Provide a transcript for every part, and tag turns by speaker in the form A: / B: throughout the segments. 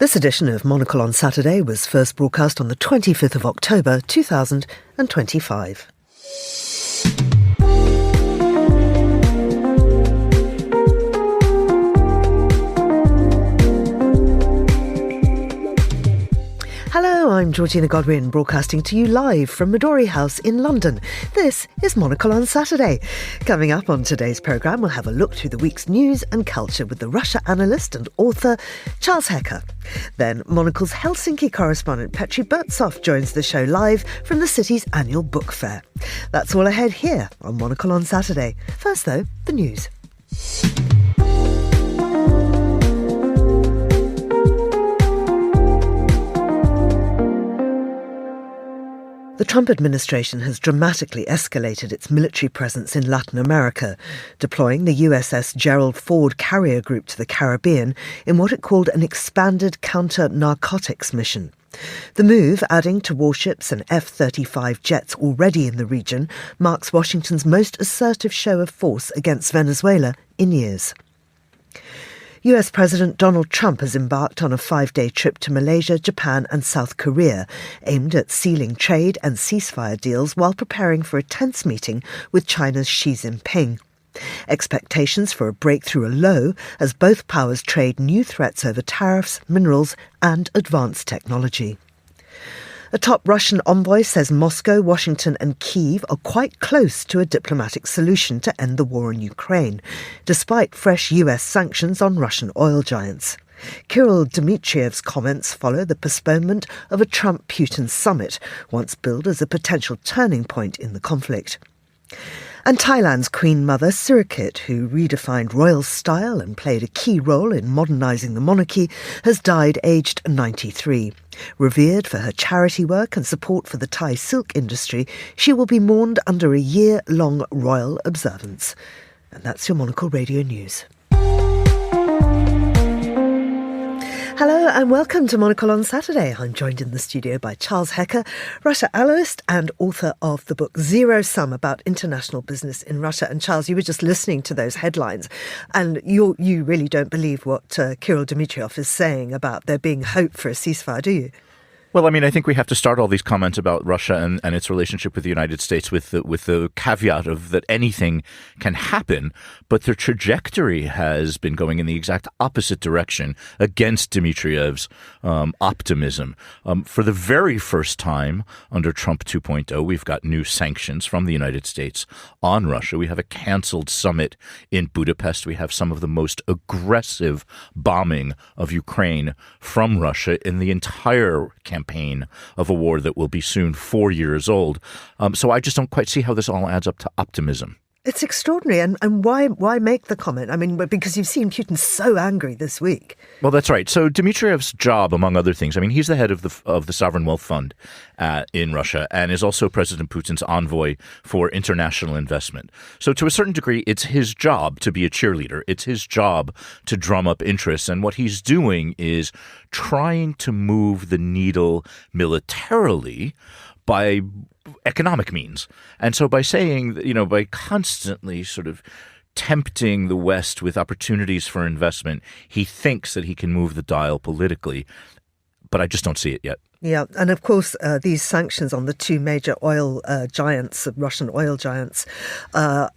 A: This edition of Monocle on Saturday was first broadcast on the 25th of October 2025. Hello, I'm Georgina Godwin, broadcasting to you live from Midori House in London. This is Monocle on Saturday. Coming up on today's programme, we'll have a look through the week's news and culture with the Russia analyst and author Charles Hecker. Then Monocle's Helsinki correspondent Petri Burtsoff joins the show live from the city's annual book fair. That's all ahead here on Monocle on Saturday. First though, the news. The Trump administration has dramatically escalated its military presence in Latin America, deploying the USS Gerald Ford carrier group to the Caribbean in what it called an expanded counter-narcotics mission. The move, adding to warships and F-35 jets already in the region, marks Washington's most assertive show of force against Venezuela in years. US President Donald Trump has embarked on a 5-day trip to Malaysia, Japan and South Korea, aimed at sealing trade and ceasefire deals while preparing for a tense meeting with China's Xi Jinping. Expectations for a breakthrough are low as both powers trade new threats over tariffs, minerals and advanced technology. A top Russian envoy says Moscow, Washington and Kyiv are quite close to a diplomatic solution to end the war in Ukraine, despite fresh US sanctions on Russian oil giants. Kirill Dmitriev's comments follow the postponement of a Trump-Putin summit, once billed as a potential turning point in the conflict. And Thailand's Queen Mother Sirikit, who redefined royal style and played a key role in modernising the monarchy, has died aged 93. Revered for her charity work and support for the Thai silk industry, she will be mourned under a year-long royal observance. And that's your Monocle Radio News. Hello and welcome to Monocle on Saturday. I'm joined in the studio by Charles Hecker, Russia analyst and author of the book Zero Sum about international business in Russia. And Charles, you were just listening to those headlines and you really don't believe what Kirill Dmitriev is saying about there being hope for a ceasefire, do you?
B: Well, I mean, I think we have to start all these comments about Russia and its relationship with the United States with the caveat of that anything can happen, but their trajectory has been going in the exact opposite direction against Dmitriev's optimism. For the very first time under Trump 2.0, we've got new sanctions from the United States on Russia. We have a canceled summit in Budapest. We have some of the most aggressive bombing of Ukraine from Russia in the entire campaign of a war that will be soon 4 years old. So I just don't quite see how this all adds up to optimism.
A: It's extraordinary. And why make the comment? I mean, because you've seen Putin so angry this week.
B: Well, that's right. So Dmitriev's job, among other things, I mean, he's the head of the Sovereign Wealth Fund in Russia and is also President Putin's envoy for international investment. So to a certain degree, it's his job to be a cheerleader. It's his job to drum up interest. And what he's doing is trying to move the needle militarily by economic means. And so by saying, by constantly sort of tempting the West with opportunities for investment, he thinks that he can move the dial politically. But I just don't see it yet.
A: Yeah, and of course, these sanctions on the two major oil giants, Russian oil giants,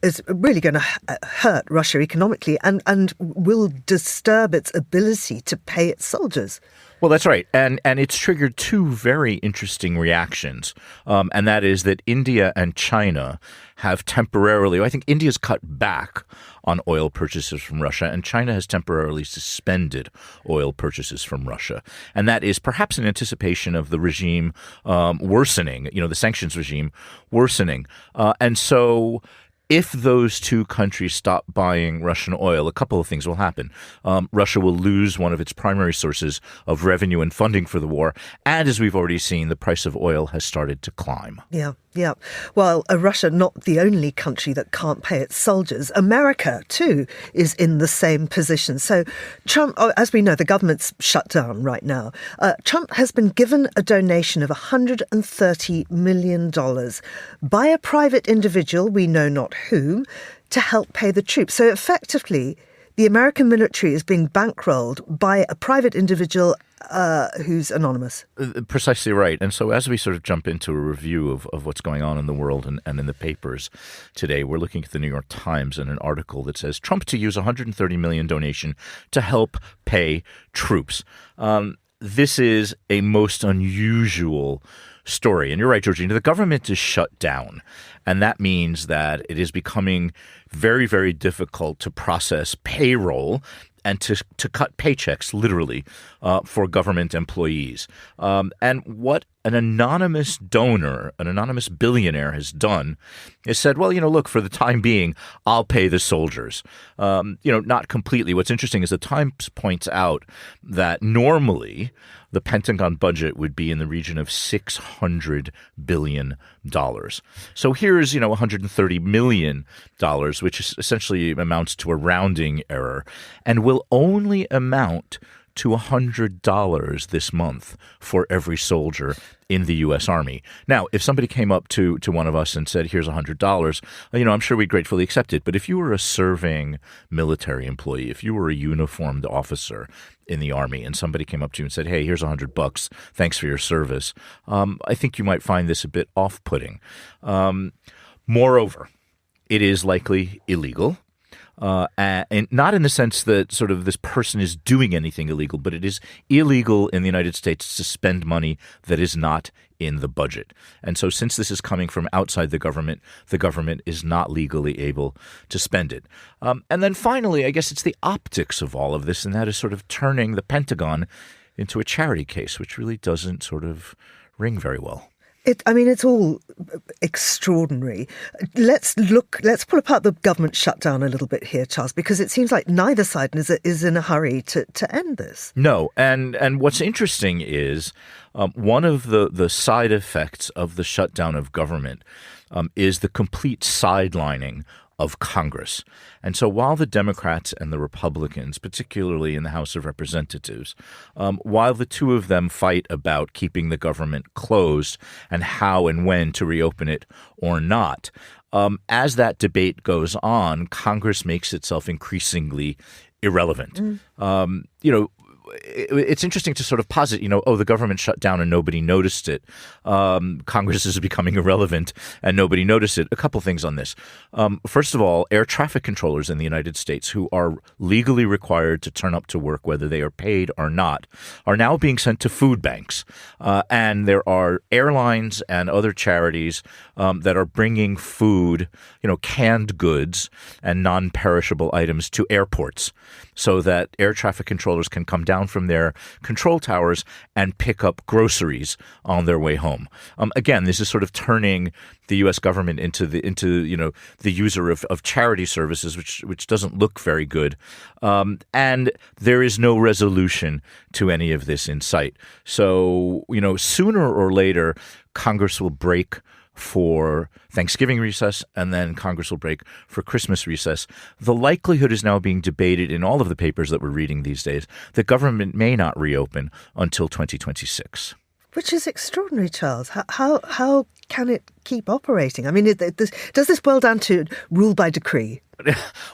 A: is really going to hurt Russia economically and will disturb its ability to pay its soldiers.
B: Well, that's right. And it's triggered two very interesting reactions. And that is that India and China have temporarily, I think India's cut back on oil purchases from Russia, and China has temporarily suspended oil purchases from Russia. And that is perhaps in anticipation of the regime worsening, the sanctions regime worsening. And so if those two countries stop buying Russian oil, a couple of things will happen. Russia will lose one of its primary sources of revenue and funding for the war. And as we've already seen, the price of oil has started to climb.
A: Yeah. Well, Russia, not the only country that can't pay its soldiers. America, too, is in the same position. So Trump, as we know, the government's shut down right now. Trump has been given a donation of $130 million by a private individual, we know not whom, to help pay the troops. So effectively, the American military is being bankrolled by a private individual who's anonymous.
B: Precisely right. And so as we sort of jump into a review of what's going on in the world and in the papers today, we're looking at the New York Times and an article that says Trump to use $130 million donation to help pay troops. This is a most unusual story. And you're right, Georgina, the government is shut down. And that means that it is becoming very, very difficult to process payroll and to cut paychecks, literally, for government employees. And what an anonymous donor, an anonymous billionaire has done is said, well, look, for the time being, I'll pay the soldiers. Not completely. What's interesting is the Times points out that normally the Pentagon budget would be in the region of $600 billion. So here's, $130 million, which essentially amounts to a rounding error, and will only amount to $100 this month for every soldier in the U.S. Army. Now, if somebody came up to one of us and said, here's $100, I'm sure we'd gratefully accept it. But if you were a serving military employee, if you were a uniformed officer in the Army and somebody came up to you and said, hey, here's $100, thanks for your service, I think you might find this a bit off-putting. Moreover, it is likely illegal. And not in the sense that sort of this person is doing anything illegal, but it is illegal in the United States to spend money that is not in the budget. And so since this is coming from outside the government is not legally able to spend it. And then finally, I guess it's the optics of all of this, and that is sort of turning the Pentagon into a charity case, which really doesn't sort of ring very well.
A: It's all extraordinary. Let's pull apart the government shutdown a little bit here, Charles, because it seems like neither side is in a hurry to end this.
B: No, and what's interesting is one of the side effects of the shutdown of government is the complete sidelining of Congress. And so while the Democrats and the Republicans, particularly in the House of Representatives, while the two of them fight about keeping the government closed and how and when to reopen it or not, as that debate goes on, Congress makes itself increasingly irrelevant. It's interesting to sort of posit, the government shut down and nobody noticed it. Congress is becoming irrelevant and nobody noticed it. A couple things on this. First of all, air traffic controllers in the United States who are legally required to turn up to work, whether they are paid or not, are now being sent to food banks. And there are airlines and other charities that are bringing food, canned goods and non-perishable items to airports so that air traffic controllers can come down from their control towers and pick up groceries on their way home. Again, this is sort of turning the U.S. government into the user of charity services, which doesn't look very good. And there is no resolution to any of this in sight. So, sooner or later, Congress will break for Thanksgiving recess, and then Congress will break for Christmas recess. The likelihood is now being debated in all of the papers that we're reading these days that government may not reopen until 2026.
A: Which is extraordinary, Charles. How can it keep operating? Does this boil down to rule by decree?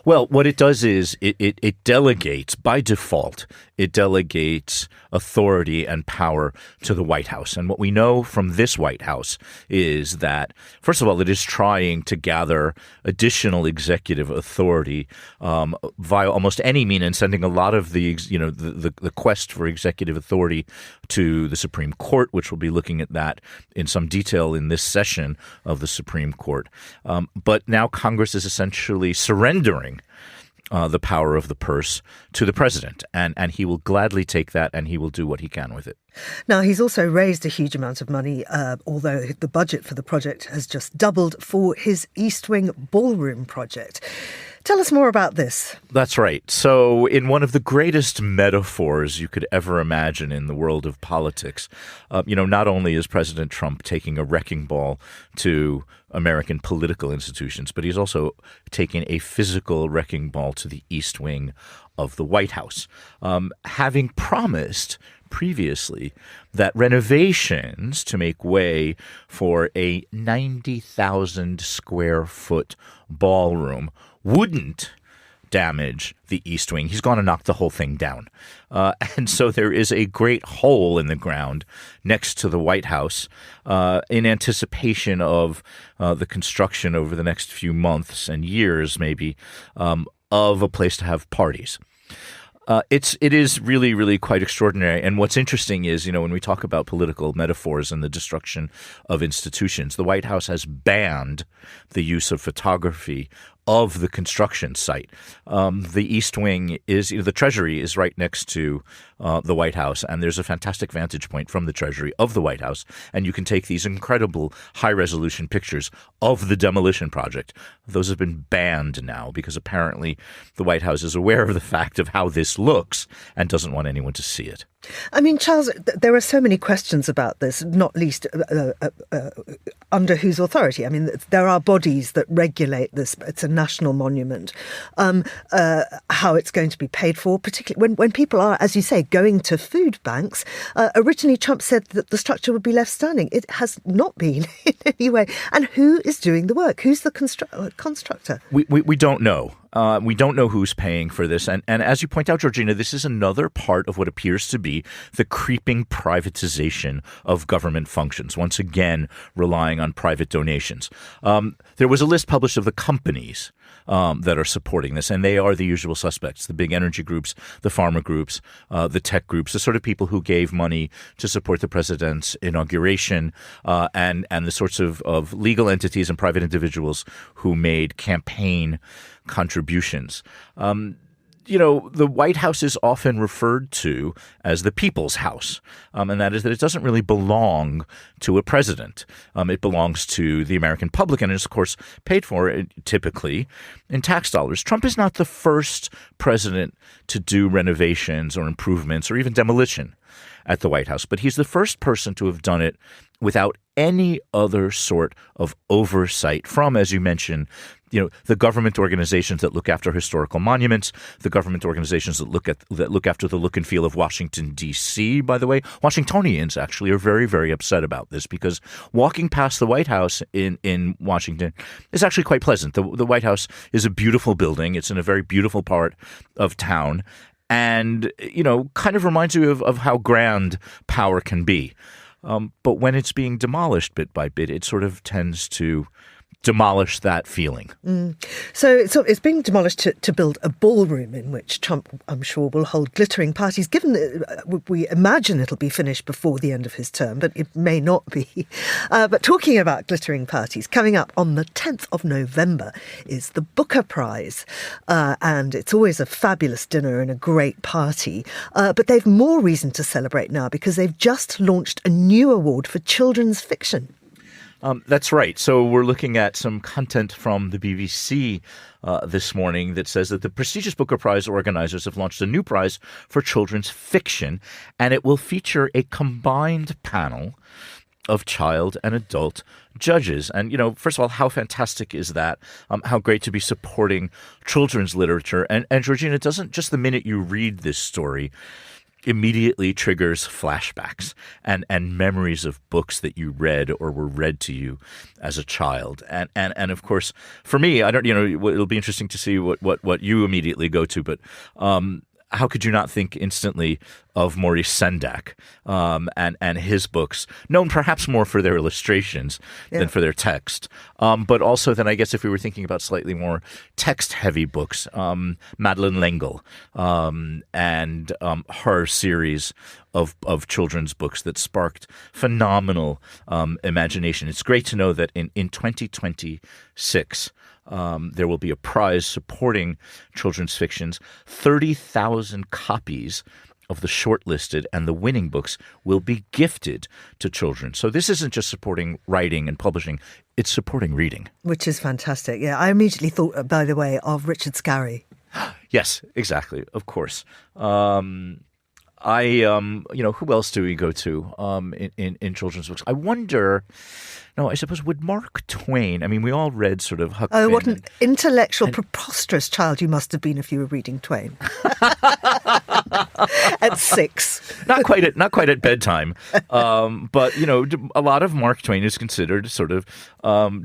B: Well, what it does is it delegates, by default, it delegates authority and power to the White House. And what we know from this White House is that, first of all, it is trying to gather additional executive authority via almost any means, and sending a lot of the quest for executive authority to the Supreme Court, which will be looking at that in some detail in this session of the Supreme Court. But now Congress is essentially surrendering the power of the purse to the president, and he will gladly take that, and he will do what he can with it.
A: Now, he's also raised a huge amount of money, although the budget for the project has just doubled for his East Wing ballroom project. Tell us more about this.
B: That's right. So in one of the greatest metaphors you could ever imagine in the world of politics, not only is President Trump taking a wrecking ball to American political institutions, but he's also taking a physical wrecking ball to the East Wing of the White House, having promised previously that renovations to make way for a 90,000 square foot ballroom wouldn't damage the East Wing. He's going to knock the whole thing down. And so there is a great hole in the ground next to the White House in anticipation of the construction over the next few months and years, maybe, of a place to have parties. It is really, really quite extraordinary. And what's interesting is, when we talk about political metaphors and the destruction of institutions, the White House has banned the use of photography of the construction site. The East Wing is, the Treasury is right next to the White House, and there's a fantastic vantage point from the Treasury of the White House, and you can take these incredible high-resolution pictures of the demolition project. Those have been banned now because apparently the White House is aware of the fact of how this looks and doesn't want anyone to see it.
A: I mean, Charles, there are so many questions about this, not least under whose authority. I mean, there are bodies that regulate this. It's a national monument. How it's going to be paid for, particularly when people are, as you say, going to food banks. Originally, Trump said that the structure would be left standing. It has not been in any way. And who is doing the work? Who's the constructor?
B: We don't know. We don't know who's paying for this. And as you point out, Georgina, this is another part of what appears to be the creeping privatization of government functions, once again relying on private donations. There was a list published of the companies that are supporting this, and they are the usual suspects: the big energy groups, the pharma groups, the tech groups, the sort of people who gave money to support the president's inauguration, and the sorts of legal entities and private individuals who made campaign contributions. The White House is often referred to as the people's house, and that is that it doesn't really belong to a president. It belongs to the American public and is, of course, paid for typically in tax dollars. Trump is not the first president to do renovations or improvements or even demolition at the White House, but he's the first person to have done it without any other sort of oversight from, as you mentioned, the government organizations that look after historical monuments, the government organizations that look after the look and feel of Washington, D.C., by the way. Washingtonians actually are very, very upset about this because walking past the White House in Washington is actually quite pleasant. The White House is a beautiful building. It's in a very beautiful part of town and, kind of reminds you of how grand power can be. But when it's being demolished bit by bit, it sort of tends to demolish that feeling.
A: So it's being demolished to build a ballroom in which Trump, I'm sure, will hold glittering parties, given that we imagine it'll be finished before the end of his term, but it may not be. But talking about glittering parties, coming up on the 10th of November is the Booker Prize. And it's always a fabulous dinner and a great party. But they've more reason to celebrate now because they've just launched a new award for children's fiction.
B: That's right. So we're looking at some content from the BBC this morning that says that the prestigious Booker Prize organizers have launched a new prize for children's fiction, and it will feature a combined panel of child and adult judges. And, first of all, how fantastic is that? How great to be supporting children's literature. And Georgina, doesn't just the minute you read this story immediately triggers flashbacks and memories of books that you read or were read to you as a child. And of course, for me, I don't, it'll be interesting to see what you immediately go to, but how could you not think instantly of Maurice Sendak and his books, known perhaps more for their illustrations than for their text. But also then I guess if we were thinking about slightly more text-heavy books, Madeleine L'Engle and her series of children's books that sparked phenomenal imagination. It's great to know that in 2026, there will be a prize supporting children's fictions. 30,000 copies of the shortlisted and the winning books will be gifted to children. So this isn't just supporting writing and publishing, it's supporting reading. Which is fantastic. Yeah, I immediately thought, by the way, of Richard Scarry. Yes, exactly. Of course. Who else do we go to in children's books? I wonder, No, I suppose would Mark Twain, I mean, we all read sort of Huck
A: Oh,
B: Finn
A: what an intellectual, preposterous child you must have been if you were reading Twain. At 6.
B: Not quite at bedtime. But, you know, a lot of Mark Twain is considered sort of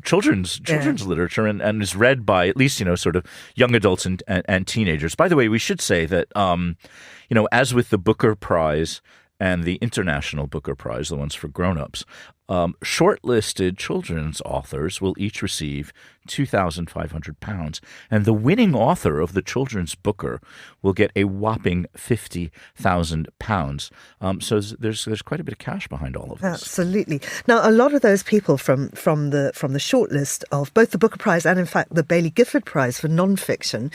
B: children's literature and is read by at least, you know, sort of young adults and teenagers. By the way, we should say that, you know, as with the Booker Prize and the International Booker Prize, the ones for grown-ups, shortlisted children's authors will each receive £2,500, and the winning author of the children's Booker will get a whopping £50,000. So there's quite a bit of cash behind all of this.
A: Absolutely. Now, a lot of those people from the shortlist of both the Booker Prize and, in fact, the Baillie Gifford Prize for non-fiction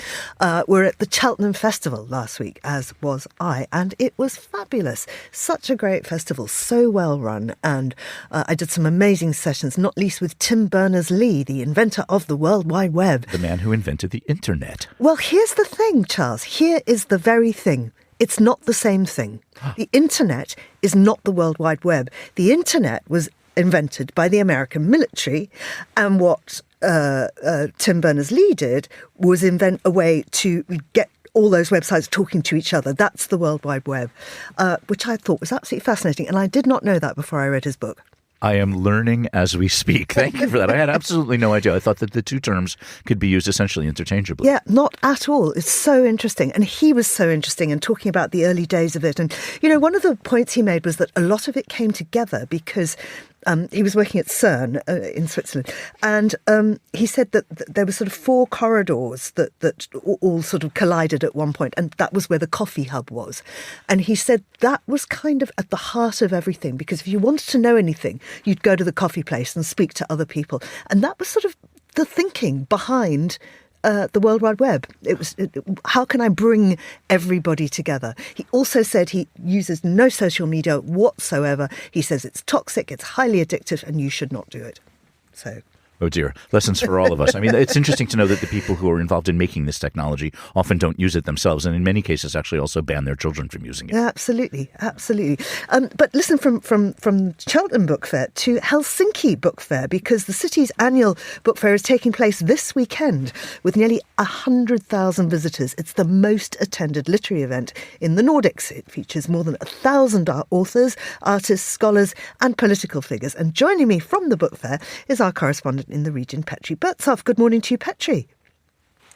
A: were at the Cheltenham Festival last week, as was I, and it was fabulous. Such a great festival, so well run, and I did some amazing sessions, not least with Tim Berners-Lee, the inventor of the World Wide Web.
B: The man who invented the internet.
A: Well, here's the thing, Charles. Here is the very thing. It's not the same thing. The internet is not the World Wide Web. The internet was invented by the American military, and what Tim Berners-Lee did was invent a way to get all those websites talking to each other. That's the World Wide Web, which I thought was absolutely fascinating. And I did not know that before I read his book.
B: I am learning as we speak. Thank you for that. I had absolutely no idea. I thought that the two terms could be used essentially interchangeably.
A: Yeah, not at all. It's so interesting. And he was so interesting in talking about the early days of it. And, you know, one of the points he made was that a lot of it came together because he was working at CERN in Switzerland, and he said that there were sort of 4 corridors that all sort of collided at one point, and that was where the coffee hub was. And he said that was kind of at the heart of everything, because if you wanted to know anything, you'd go to the coffee place and speak to other people. And that was sort of the thinking behind the World Wide Web. It was, how can I bring everybody together? He also said he uses no social media whatsoever. He says it's toxic, it's highly addictive, and you should not do it. So...
B: Oh dear. Lessons for all of us. I mean, it's interesting to know that the people who are involved in making this technology often don't use it themselves, and in many cases actually also ban their children from using it.
A: Absolutely, absolutely. But listen, from Cheltenham Book Fair to Helsinki Book Fair, because the city's annual book fair is taking place this weekend with nearly 100,000 visitors. It's the most attended literary event in the Nordics. It features more than 1,000 authors, artists, scholars and political figures. And joining me from the book fair is our correspondent in the region, Petri Burtsoff. Good morning to you, Petri.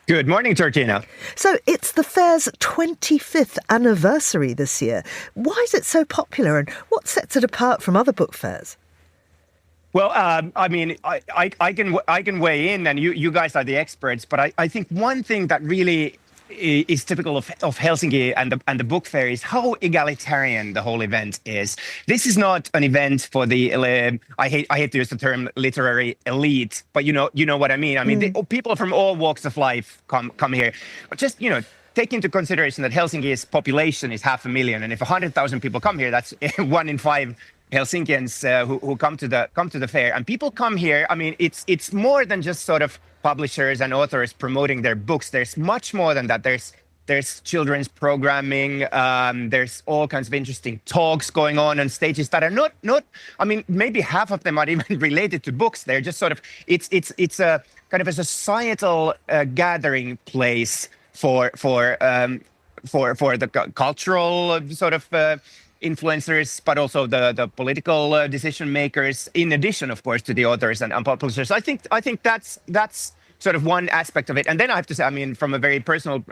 C: Good morning, Georgina.
A: So it's the fair's 25th anniversary this year. Why is it so popular, and what sets it apart from other book fairs?
C: Well, I mean, I can weigh in, and you guys are the experts. But I think one thing that really is typical of Helsinki and the book fair is how egalitarian the whole event is. This is not an event for the I hate to use the term literary elite, but you know what I mean. I mean, people from all walks of life come here. But just take into consideration that Helsinki's population is 500,000, and if 100,000 people come here, that's 1 in 5 Helsinkians who come to the fair. And people come here. I mean, it's more than just sort of publishers and authors promoting their books. There's much more than that. There's children's programming. There's all kinds of interesting talks going on stages that are not. I mean, maybe half of them are even related to books. They're just sort of. It's a kind of a societal gathering place for the cultural sort of influencers, but also the political decision makers, in addition, of course, to the authors and publishers. I think that's sort of one aspect of it. And then I have to say, I mean, from a very personal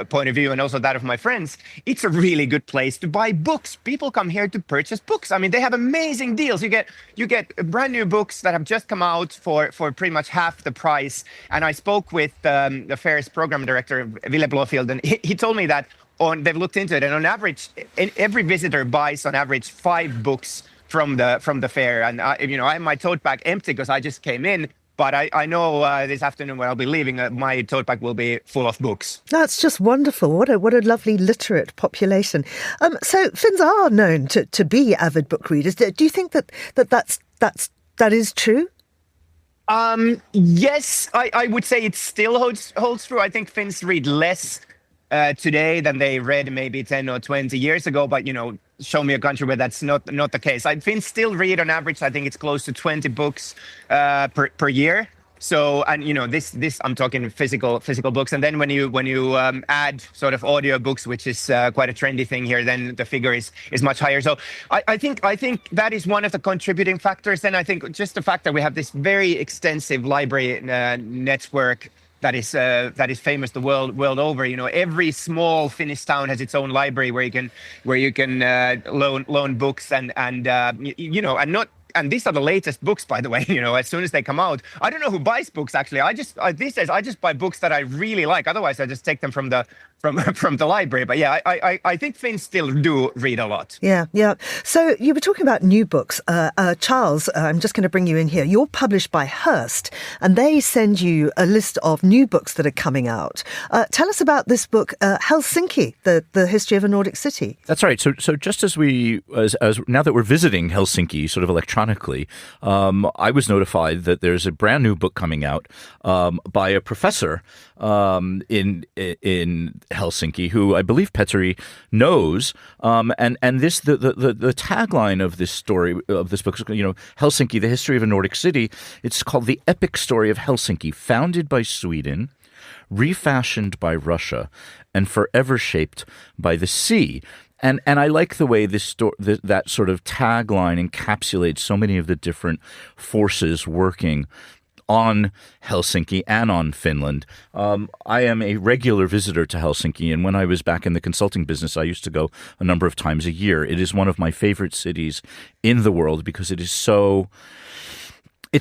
C: point of view, and also that of my friends, it's a really good place to buy books. People come here to purchase books. I mean, they have amazing deals. You get brand new books that have just come out for pretty much half the price. And I spoke with the fair's program director, Ville Blofield, and he told me that they've looked into it, and on average, every visitor buys on average 5 books from the fair. And I have my tote bag empty because I just came in. But I know this afternoon when I'll be leaving, my tote bag will be full of books. That's
A: just wonderful. What a lovely literate population. So Finns are known to be avid book readers. Do you think that is true?
C: Yes, I would say it still holds true. I think Finns read less today than they read maybe 10 or 20 years ago. But, show me a country where that's not the case. Finns still read on average, I think it's close to 20 books per year. So, and this I'm talking physical books, and then when you add sort of audio books, which is quite a trendy thing here, then the figure is much higher. So I think that is one of the contributing factors. Then I think just the fact that we have this very extensive library network that is famous the world over. Every small Finnish town has its own library where you can loan books and not. And these are the latest books, by the way, as soon as they come out. I don't know who buys books, actually. I just buy books that I really like. Otherwise, I just take them from the library. But yeah, I think Finns still do read a lot.
A: Yeah. So you were talking about new books. Charles, I'm just going to bring you in here. You're published by Hearst, and they send you a list of new books that are coming out. Tell us about this book, Helsinki, the history of a Nordic city.
B: That's right. So just as now that we're visiting Helsinki sort of electronically, I was notified that there's a brand new book coming out by a professor in Helsinki, who I believe Petri knows, and this the tagline of this story of this book is Helsinki, the history of a Nordic city. It's called The Epic Story of Helsinki, founded by Sweden, refashioned by Russia, and forever shaped by the sea. And I like the way that sort of tagline encapsulates so many of the different forces working on Helsinki and on Finland. I am a regular visitor to Helsinki, and when I was back in the consulting business, I used to go a number of times a year. It is one of my favorite cities in the world because it's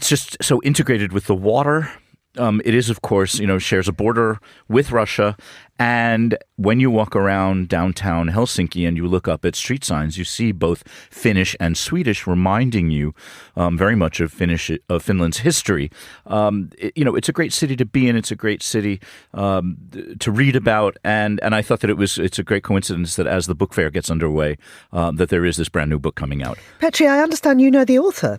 B: just so integrated with the water. It is, of course, shares a border with Russia. And when you walk around downtown Helsinki and you look up at street signs, you see both Finnish and Swedish, reminding you very much of Finland's history. It's a great city to be in. It's a great city to read about. And I thought that it's a great coincidence that as the book fair gets underway, that there is this brand new book coming out.
A: Petri, I understand you know the author.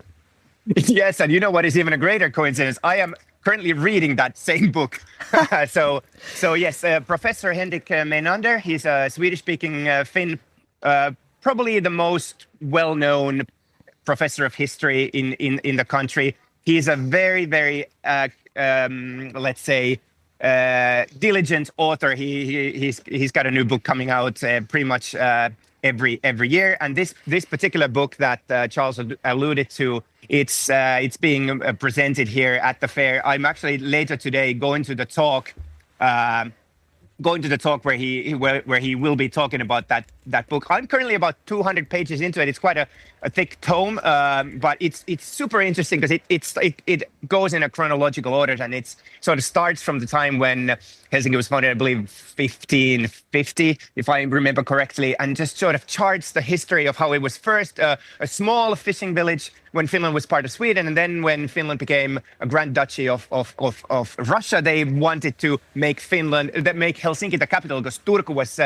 C: Yes, and you know what is even a greater coincidence? I am currently reading that same book. So yes, Professor Henrik Meinander, he's a Swedish-speaking Finn, probably the most well-known professor of history in the country. He's a very, very, let's say, diligent author. He's got a new book coming out pretty much every year, and this particular book that Charles alluded to, it's being presented here at the fair. I'm actually later today going to the talk where he will be talking about that book. I'm currently about 200 pages into it. It's quite a thick tome, but it's super interesting because it goes in a chronological order, and it's sort of starts from the time when Helsinki was founded, I believe 1550, if I remember correctly, and just sort of charts the history of how it was first a small fishing village when Finland was part of Sweden, and then when Finland became a Grand Duchy of Russia, they wanted to make Helsinki the capital, because Turku was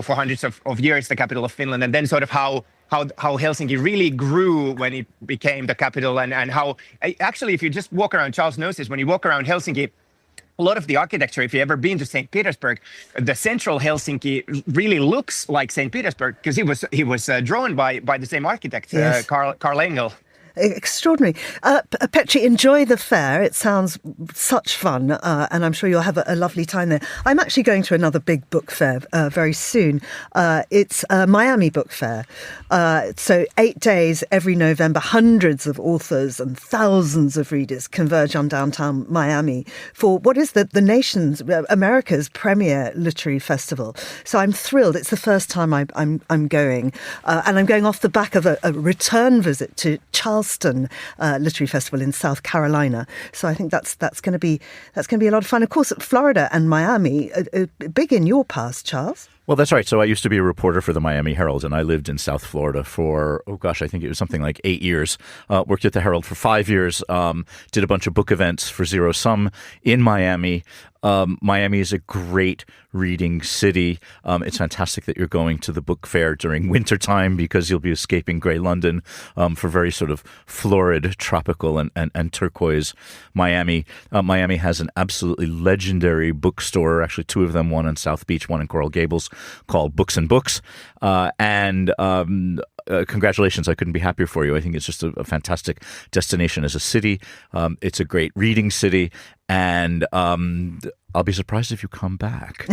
C: for hundreds of years the capital of Finland, and then sort of how Helsinki really grew when it became the capital, and how actually, if you just walk around, Charles knows this, when you walk around Helsinki, a lot of the architecture, if you've ever been to St. Petersburg, the central Helsinki really looks like St. Petersburg because he was drawn by the same architect, yes. Carl Engel.
A: Extraordinary. Petri, enjoy the fair. It sounds such fun, and I'm sure you'll have a lovely time there. I'm actually going to another big book fair very soon. It's Miami Book Fair. So 8 days every November, hundreds of authors and thousands of readers converge on downtown Miami for what is the America's premier literary festival. So I'm thrilled. It's the first time I'm going, and I'm going off the back of a return visit to Charleston Literary Festival in South Carolina. So I think that's going to be a lot of fun. Of course, Florida and Miami are big in your past, Charles.
B: Well, that's right. So I used to be a reporter for the Miami Herald, and I lived in South Florida for, I think it was something like 8 years. Worked at the Herald for 5 years, did a bunch of book events for Zero Sum in Miami. Miami is a great reading city. It's fantastic that you're going to the book fair during wintertime because you'll be escaping grey London for very sort of florid, tropical and turquoise Miami. Miami has an absolutely legendary bookstore, actually two of them, one on South Beach, one in Coral Gables, called Books and Books. Congratulations. I couldn't be happier for you. I think it's just a fantastic destination as a city. It's a great reading city. And I'll be surprised if you come back.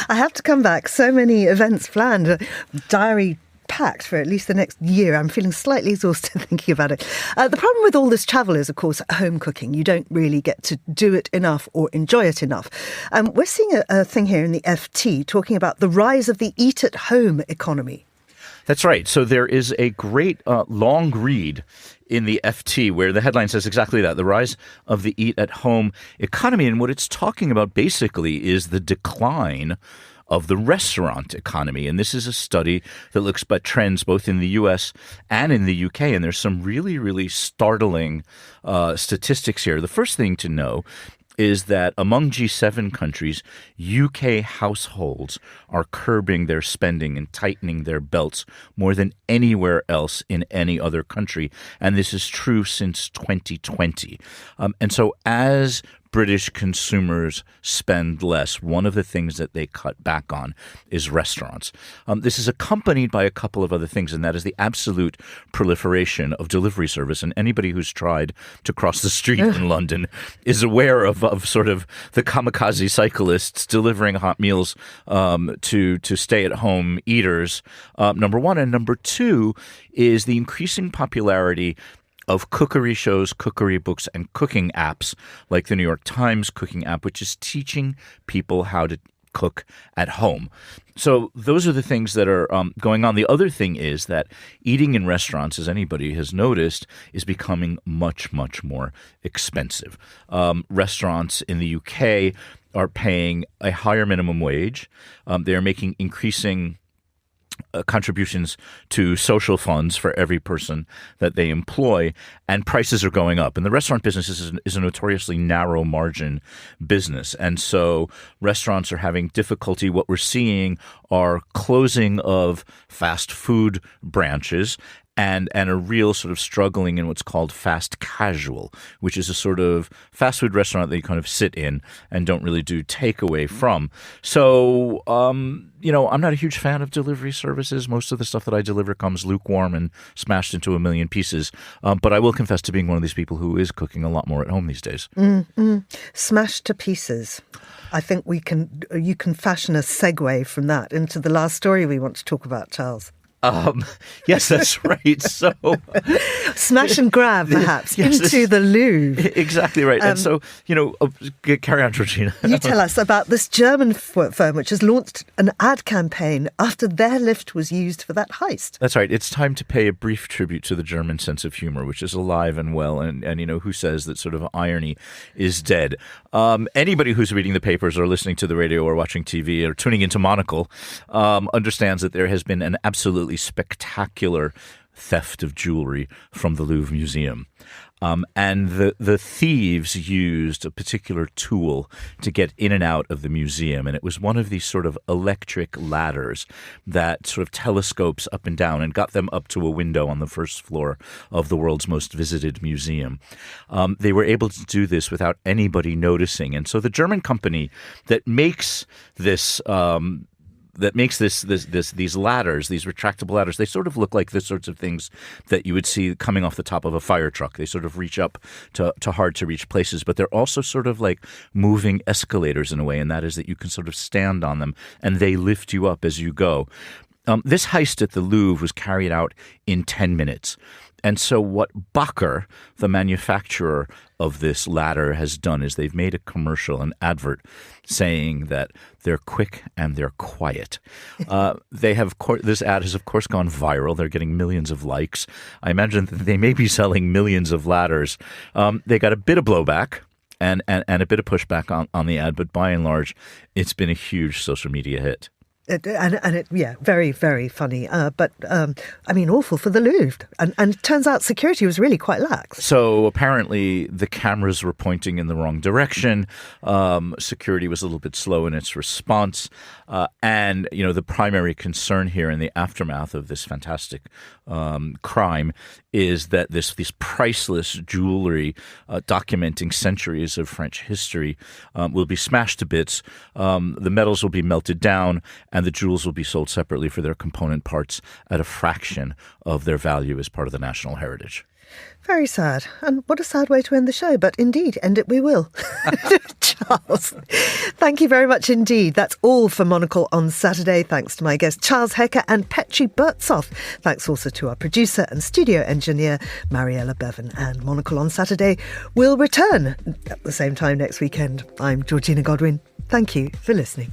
A: I have to come back. So many events planned. Diary packed for at least the next year. I'm feeling slightly exhausted thinking about it. The problem with all this travel is, of course, home cooking. You don't really get to do it enough or enjoy it enough. We're seeing a thing here in the FT talking about the rise of the eat-at-home economy.
B: That's right. So there is a great long read in the FT where the headline says exactly that, the rise of the eat-at-home economy. And what it's talking about basically is the decline of the restaurant economy. And this is a study that looks at trends both in the U.S. and in the U.K. And there's some really, really startling statistics here. The first thing to know is that among G7 countries, UK households are curbing their spending and tightening their belts more than anywhere else in any other country. And this is true since 2020. And so as British consumers spend less, one of the things that they cut back on is restaurants. This is accompanied by a couple of other things, and that is the absolute proliferation of delivery service. And anybody who's tried to cross the street in London is aware of sort of the kamikaze cyclists delivering hot meals to stay-at-home eaters, number one. And number two is the increasing popularity of cookery shows, cookery books, and cooking apps like the New York Times cooking app, which is teaching people how to cook at home. So those are the things that are going on. The other thing is that eating in restaurants, as anybody has noticed, is becoming much, much more expensive. Restaurants in the UK are paying a higher minimum wage. They are making increasing contributions to social funds for every person that they employ, and prices are going up. And the restaurant business is a notoriously narrow margin business. And so restaurants are having difficulty. What we're seeing are closing of fast food branches and a real sort of struggling in what's called fast casual, which is a sort of fast food restaurant that you kind of sit in and don't really do takeaway from. So, I'm not a huge fan of delivery services. Most of the stuff that I deliver comes lukewarm and smashed into a million pieces. But I will confess to being one of these people who is cooking a lot more at home these days.
A: Smashed to pieces. I think you can fashion a segue from that into the last story we want to talk about, Charles.
B: Yes, that's right. So
A: smash and grab, perhaps, into the Louvre.
B: Exactly right. And so, carry on, Georgina.
A: You tell us about this German firm which has launched an ad campaign after their lift was used for that heist.
B: That's right. It's time to pay a brief tribute to the German sense of humor, which is alive and well. And who says that sort of irony is dead? Anybody who's reading the papers or listening to the radio or watching TV or tuning into Monocle understands that there has been an absolutely spectacular theft of jewelry from the Louvre Museum. And the thieves used a particular tool to get in and out of the museum. And it was one of these sort of electric ladders that sort of telescopes up and down and got them up to a window on the first floor of the world's most visited museum. They were able to do this without anybody noticing. And so the German company that makes this these ladders, these retractable ladders, they sort of look like the sorts of things that you would see coming off the top of a fire truck. They sort of reach up to hard to reach places, but they're also sort of like moving escalators in a way, and that is that you can sort of stand on them and they lift you up as you go. This heist at the Louvre was carried out in 10 minutes. And so what Bacher, the manufacturer of this ladder, has done is they've made a commercial, an advert, saying that they're quick and they're quiet. This ad has, of course, gone viral. They're getting millions of likes. I imagine that they may be selling millions of ladders. They got a bit of blowback and a bit of pushback on the ad, but by and large, it's been a huge social media hit.
A: Very, very funny. But awful for the Louvre. And it turns out security was really quite lax.
B: So apparently the cameras were pointing in the wrong direction. Security was a little bit slow in its response. And the primary concern here in the aftermath of this fantastic crime is that this priceless jewelry documenting centuries of French history will be smashed to bits. The metals will be melted down, and the jewels will be sold separately for their component parts at a fraction of their value as part of the national heritage.
A: Very sad. And what a sad way to end the show. But indeed, end it we will. Charles, thank you very much indeed. That's all for Monocle on Saturday. Thanks to my guests Charles Hecker and Petri Burtsoff. Thanks also to our producer and studio engineer, Mariella Bevan. And Monocle on Saturday will return at the same time next weekend. I'm Georgina Godwin. Thank you for listening.